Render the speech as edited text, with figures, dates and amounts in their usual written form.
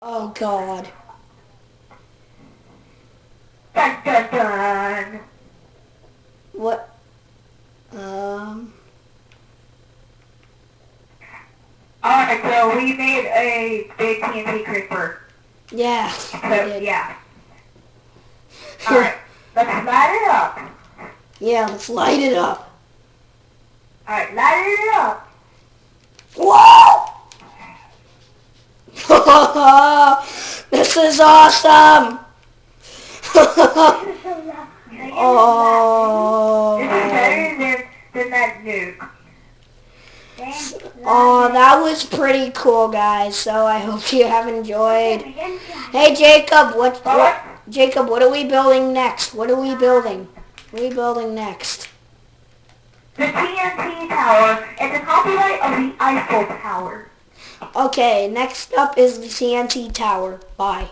Oh God. Dun dun dun. What? Alright, so we made a big TNT creeper. Yeah, So, we did. yeah. Alright, let's light it up. Yeah, let's light it up. Alright, light it up. Whoa! This is awesome! Oh. This is better than that nuke. Oh, that was pretty cool, guys. So I hope you have enjoyed. Hey, Jacob, Jacob, what are we building next? What are we building? What are we building next? The TNT tower and the copyright of the Eiffel Tower. Okay, next up is the TNT tower. Bye.